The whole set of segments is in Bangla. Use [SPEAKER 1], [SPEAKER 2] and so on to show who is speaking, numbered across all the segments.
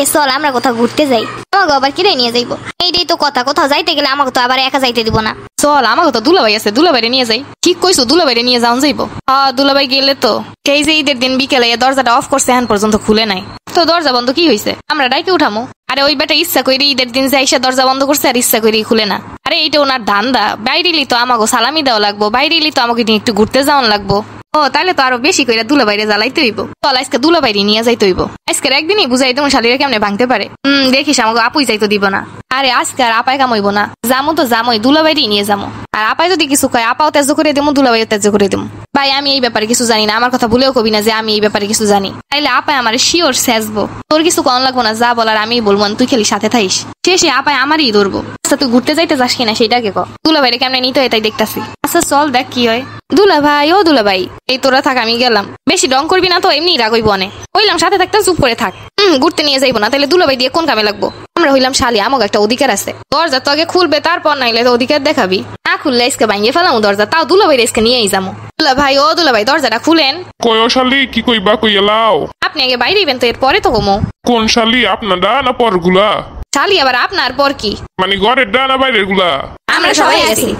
[SPEAKER 1] এ চল আমরা কোথাও ঘুরতে যাই, আমাকে আবার কিনে নিয়ে যাইবো। এইটাই তো কথা, কোথাও যাইতে গেলে আমাকে তো আবার একা যাইতে দিব না।
[SPEAKER 2] চল, আমাকে তো দুলাভাই আছে, দুলাভাইরে নিয়ে যাই। ঠিক কইছো, দুলাভাইরে নিয়ে যাওন যাইবো। হ্যাঁ, দুলাভাই গেলে তো এই যে ঈদের দিন বিকেলে দরজাটা অফ করছে, এখন পর্যন্ত খুলে নাই। তো দরজা বন্ধ কি হয়েছে, আমরা ডাইকে উঠামো? আরে ওই বেটা ইচ্ছা করি ঈদের দিন যাই সে দরজা বন্ধ করছে, আর ইচ্ছা করি খুলে না। আরে এইটা ওনার ধান্দা, বাইরেলি তো আমাকে সালামি দেওয়া লাগবো, বাইরেলি তো আমাকে একটু ঘুরতে যাওয়ান লাগবো। ও তাহলে তো আরো বেশি করে দুলাভাইরে জ্বালাইতে হইব। চল আজকে দুলাভাইরে নিয়ে যাইতে হইব। আজকের একদিনই বুঝাই তোমার শালিরা কেমনে ভাঙতে পারে। দেখিস আমাকে আপুই যাইতো দিব না। আরে আজকে আর আপায় কামাইব না, যামো তো যামোই, দুলাভাইরই নিয়ে যাবো। আর আপায় যদি কিছু কয়, আপাও ত্যায্য করে দেবো, দুলাভাইও ত্যায্য করে দেবো। ভাই আমি এই ব্যাপারে কিছু জানি না, আমার কথা ভুলেও কবি না যে আমি এই ব্যাপারে কিছু জানি। তাইলে আপায় আমার শিওর সেজবো, তোর কিছু কম লাগবো না, যা বলার আমি বলবো, তুই খালি সাথে থাইস। শেষে আপায় আমারই ধরবো। আচ্ছা তুই ঘুরতে যাইতে যাস কিনা সেটাকে ক, দুলাভাইরে কেমনে নিতে হয় তাই দেখতাছি। আচ্ছা চল দেখ কি হয়। দুলাভাই ও দুলাভাই, এই তোরা থাক আমি গেলাম। বেশি ডং করবি না তো, এমনি রাগইব অনেক। হইলাম সাথে থাকতে চুপ করে থাক। ঘুরতে নিয়ে যাইবো না, তাহলে দুলাভাই দিয়ে কোন কামে লাগবো? আমরা হইলাম শালি, আমাকে একটা অধিকার আছে। দরজা তো আগে খুলবে, তারপর নাইলে তো অধিকার দেখাবি। না খুললে আজকে ভাঙিয়ে ফেলাম দরজা, তাও দুলাভাই আজকে নিয়েই যাবো। দুলাভাই ও দুলাভাই, দরজাটা খুলেন।
[SPEAKER 3] কয় শালি কি কইবা কইয়া লাও।
[SPEAKER 2] আপনি আগে বাইরে ইবেন তো, এরপরে তো কমো।
[SPEAKER 3] কোন শালি, আপনারটা না পরগুলা?
[SPEAKER 2] শালি আবার আপনার পর কি?
[SPEAKER 3] মানে ঘরের ডা না বাইরের গুলা?
[SPEAKER 2] আমরা সবাই আছি।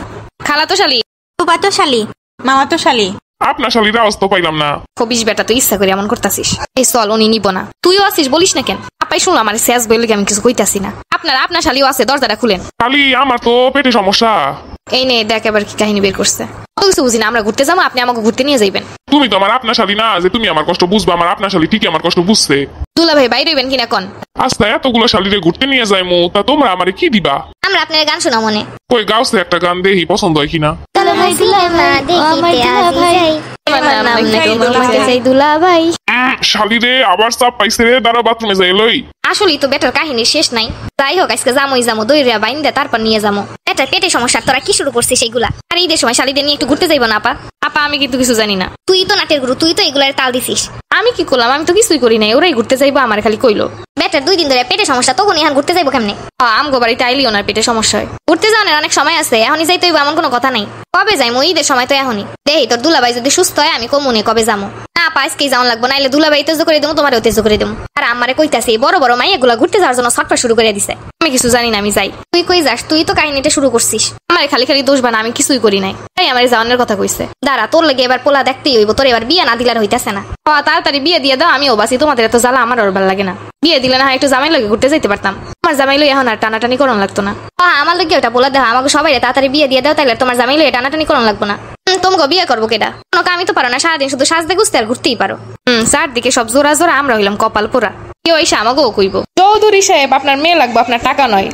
[SPEAKER 2] খালা তো শালি,
[SPEAKER 4] ফুপা তো শালি, মামা তো শালি।
[SPEAKER 3] আপনার শালির আওয়াজ তো পাইলাম না।
[SPEAKER 2] খবিস বেটা, তুই ইচ্ছা করে এমন করতাছিস। এই চল, উনি নিব না। তুইও আসিস, বলিস না কেন? আপাই শুনলাম আমার শেষ বইলে আমি কিছু কইতাছি না। আপনার শালিও আছে, দরজাটা খুলেন।
[SPEAKER 3] শালি আমার তো পেটে সমস্যা।
[SPEAKER 2] এই নে দেখ এবার কি কাহিনী বের করছে। কিছু বুঝি না, আমরা ঘুরতে যাবো, আপনি আমাকে ঘুরতে নিয়ে যাইবেন।
[SPEAKER 3] তুমি তো আমার আপনার শালি না যে তুমি আমার কষ্ট বুঝবা, আমার আপনার শালি ঠিকই আমার কষ্ট বুঝছে।
[SPEAKER 2] দুলাভাই বাইরে হইবেন কিনা কোন?
[SPEAKER 3] আস্তা এতগুলো শালিরে ঘুরতে নিয়ে যাইমু, তা তোমরা আমারে কি দিবা?
[SPEAKER 1] আমরা আপনার গান শোনা মনে।
[SPEAKER 3] কই গাউছে একটা গান দেখি পছন্দ হয় কিনা।
[SPEAKER 2] দুলাভাই
[SPEAKER 3] শালিরে আবার চাপ পাইছে রে, দাঁড়া বাথরুমে যাই লই।
[SPEAKER 1] আসলেই তো বেটার কাহিনী শেষ নাই। যাই হোক আজকে যামোই যামো, দইরা বাইন দে তারপর নিয়ে যাবো। বেটার পেটে সমস্যা, তোরা কি শুরু করছিস সেইগুলা? আর ঈদের সময় শালিদের নিয়ে একটু ঘুরতে যাইবো না আপা?
[SPEAKER 2] আপা আমি কিন্তু কিছু জানি না।
[SPEAKER 1] তুই তো নাটের গুরু, তুই তো এগুলার তাল দিছিস।
[SPEAKER 2] আমি কি করলাম? আমি তো কিছুই করি নাই, ওরাই ঘুরতে যাইবো আমার খালি কইলো।
[SPEAKER 1] বেটার 2 দিন ধরে পেটে সমস্যা, তখন এখন ঘুরতে যাইবো কেমনে?
[SPEAKER 2] আমগো বাড়িতে আইলি ওনার পেটে সমস্যা হয়।
[SPEAKER 1] ঘুরতে যাওয়ার অনেক সময় আছে, এখনই যাইতে হইব এমন কোনো কথা নাই। কবে যাইমু? ঈদের সময় তো এখনই। দেই তোর দুলাভাই যদি সুস্থ হয় আমি কমুনে কবে যামু। না আপা আজকেই যাওয়ান লাগবো, নাইলে দুলাভাই তেজ করে দেবো, তোমারও তেজ করে দেবো। আর আমারে কইতাছে বড় বড় মাই এগুলা ঘুরতে যাওয়ার জন্য ছটফট শুরু করে দিছে।
[SPEAKER 2] আমি কিছু জানি না, আমি যাই।
[SPEAKER 1] তুই কই যাস? তুই তো কাহিনীটা শুরু করছিস।
[SPEAKER 2] আমার খালি খালি দোষ বানা, আমি কিছুই করি নাই। তাই আমার যাওয়ানোর কথা কইছে।
[SPEAKER 1] দাঁড়া, তোর লাগে এবার পোলা দেখতেই হইব, তোর এবার বিয়া না দিলার হইতাছে না।
[SPEAKER 2] তাড়াতাড়ি বিয়ে দিয়ে দাও, আমিও বাসি। তোমাদের এত জ্বালা আমার আর ভালো লাগে না। বিয়ে দিলে না হয় একটু জামাই লাগে ঘুরতে যাইতে পারতাম। আমার জামাই লই এখন আর টানাটানি করন লাগতো না।
[SPEAKER 1] আমার লাগে ওটা পোলা দেওয়া, আমাকে সবাই তাড়াতাড়ি বিয়ে দিয়ে দাও, তাইলে তোমার জামাই লই টানাটানি করন লাগবো না। তোমাকে বিয়ে করবো কেডা? কোনো কামই তো পারো না, সারাদিন শুধু সাজতে গুছতে আর ঘুরতেই পারো।
[SPEAKER 2] চারদিকে সব জোড়া জোড়া, আমরা হইলাম কপাল পোড়া। কেউ এসে আমাকেও কইব, চৌধুরী সাহেব আপনার মেয়ে লাগবো, আপনার টাকা নয়।